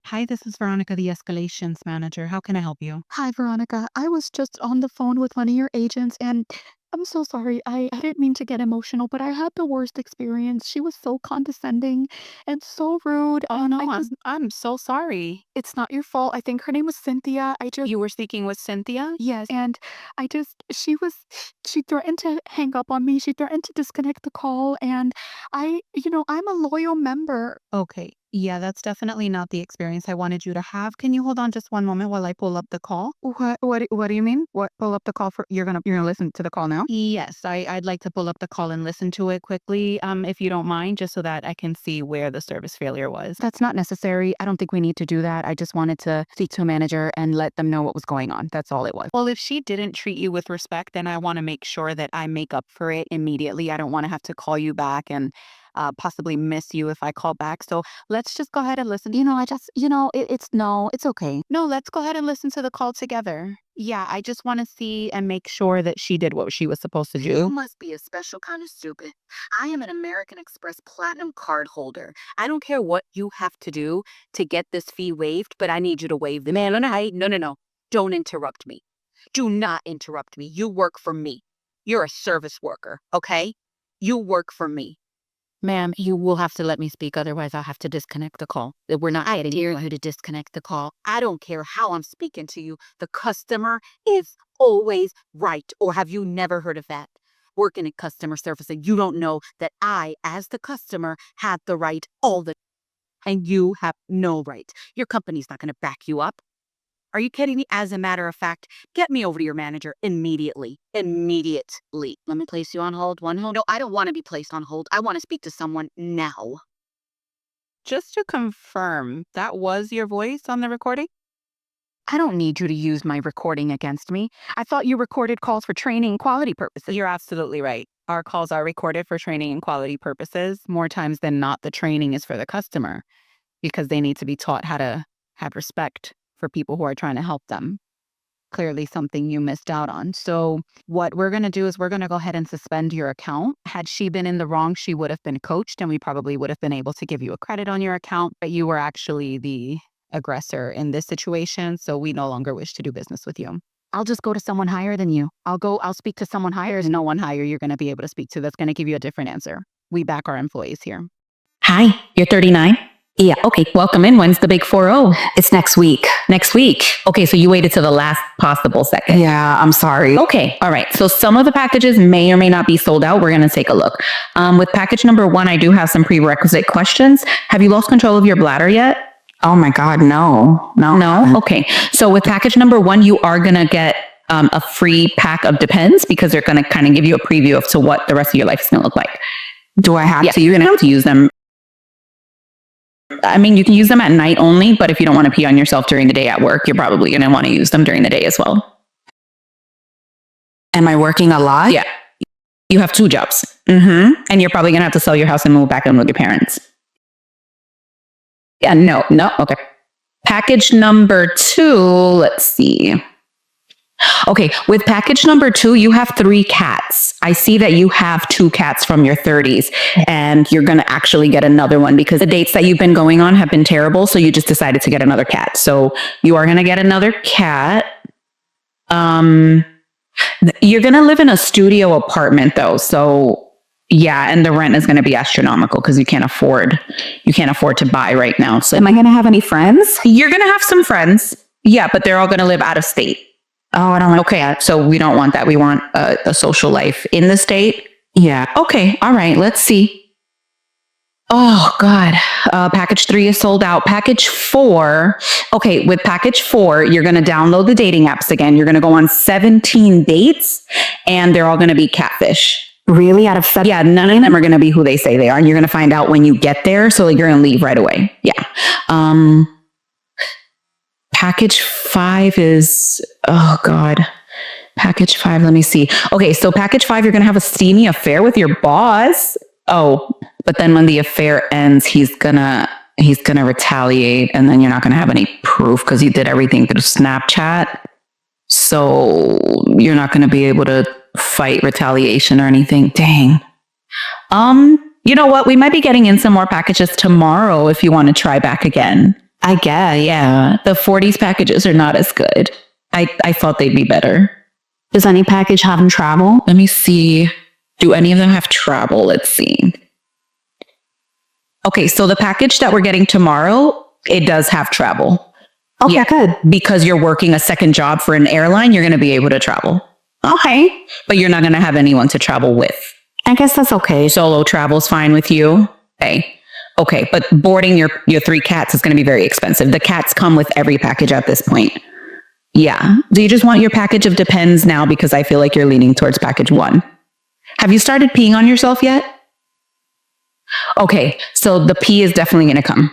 Hi, this is Veronica, the escalations manager. How can I help you? Hi, Veronica. I was just on the phone with one of your agents, and I'm so sorry. I didn't mean to get emotional, but I had the worst experience. She was so condescending and so rude. Oh And no, I'm so sorry. it's not your fault. I think her name was Cynthia. You were speaking with Cynthia? Yes. And she threatened to hang up on me. She threatened to disconnect the call. And I'm a loyal member. Okay. Yeah, that's definitely not the experience I wanted you to have. Can you hold on just one moment while I pull up the call? What do you mean? What, pull up the call for, you're gonna listen to the call now? Yes, I'd like to pull up the call and listen to it quickly, if you don't mind, just so that I can see where the service failure was. That's not necessary. I don't think we need to do that. I just wanted to speak to a manager and let them know what was going on. That's all it was. Well, if she didn't treat you with respect, then I want to make sure that I make up for it immediately. I don't want to have to call you back and possibly miss you if I call back. So let's just go ahead and listen. It's okay. No, let's go ahead and listen to the call together. Yeah, I just want to see and make sure that she did what she was supposed to You do. must be a special kind of stupid. I am an American Express Platinum card holder. I don't care what you have to do to get this fee waived, but I need you to waive the man. No. Don't interrupt me. Do not interrupt me. You work for me. You're a service worker, okay? You work for me. Ma'am, you will have to let me speak, otherwise I'll have to disconnect the call. I dare you to disconnect the call. I don't care how I'm speaking to you. The customer is always right. Or have you never heard of that? Working in customer service and you don't know that I, as the customer, have the right all the and you have no right. Your company's not going to back you up. Are you kidding me? As a matter of fact, get me over to your manager immediately. Immediately. Let me place you on hold. One hold. No, I don't want to be placed on hold. I want to speak to someone now. Just to confirm, that was your voice on the recording? I don't need you to use my recording against me. I thought you recorded calls for training and quality purposes. You're absolutely right. Our calls are recorded for training and quality purposes. More times than not, the training is for the customer because they need to be taught how to have respect for people who are trying to help them. Clearly something you missed out on. So what we're going to do is we're going to go ahead and suspend your account. Had she been in the wrong, she would have been coached and we probably would have been able to give you a credit on your account, but you were actually the aggressor in this situation. So we no longer wish to do business with you. I'll just go to someone higher than you. I'll speak to someone higher. There's no one higher you're going to be able to speak to that's going to give you a different answer. We back our employees here. Hi, you're 39? Yeah, okay, welcome in. When's the big 4-0? It's next week. Next week. Okay, so you waited to the last possible second. Yeah, I'm sorry. Okay, all right. So some of the packages may or may not be sold out. We're going to take a look. With package number 1, I do have some prerequisite questions. Have you lost control of your bladder yet? Oh my God, no. No? Okay. So with package number 1, you are going to get a free pack of Depends because they're going to kind of give you a preview of to what the rest of your life is going to look like. Do I have Yeah, to? so you're going to have to use them. I mean, you can use them at night only, but if you don't want to pee on yourself during the day at work, you're probably going to want to use them during the day as well. Am I working a lot? Yeah. You have 2 jobs. And you're probably going to have to sell your house and move back in with your parents. Yeah, no. Okay. Package number 2, let's see. Okay, with package number 2, you have 3 cats. I see that you have 2 cats from your 30s, and you're going to actually get another one because the dates that you've been going on have been terrible, so you just decided to get another cat. So you are going to get another cat. You're going to live in a studio apartment, though, so yeah, and the rent is going to be astronomical because you can't afford to buy right now. So Am I going to have any friends? you're going to have some friends. Yeah, but they're all going to live out of state. Oh, I don't like. Okay, so we don't want that. We want a social life in the state. Yeah. Okay, all right, let's see. Oh, God. Package 3 is sold out. Package 4. Okay, with package 4, you're going to download the dating apps again. You're going to go on 17 dates, and they're all going to be catfish. Really? Out of 7? Yeah, none of them are going to be who they say they are, and you're going to find out when you get there, so you're going to leave right away. Yeah. Package 5 is, oh God. Package 5, let me see. Okay, so package 5, you're going to have a steamy affair with your boss. Oh, but then when the affair ends, he's gonna retaliate, and then you're not going to have any proof because you did everything through Snapchat. So you're not going to be able to fight retaliation or anything. Dang. You know what? We might be getting in some more packages tomorrow if you want to try back again. I guess, yeah. The 40s packages are not as good. I thought they'd be better. Does any package have travel? Let me see. Do any of them have travel? Let's see. Okay, so the package that we're getting tomorrow, it does have travel. Okay, Yeah. good. Because you're working a second job for an airline, you're going to be able to travel. Okay. But you're not going to have anyone to travel with. I guess that's okay. Solo travel's fine with you. Okay, but boarding your 3 cats is going to be very expensive. The cats come with every package at this point. Yeah. Do you just want your package of Depends now? Because I feel like you're leaning towards package 1. Have you started peeing on yourself yet? Okay, so the pee is definitely going to come.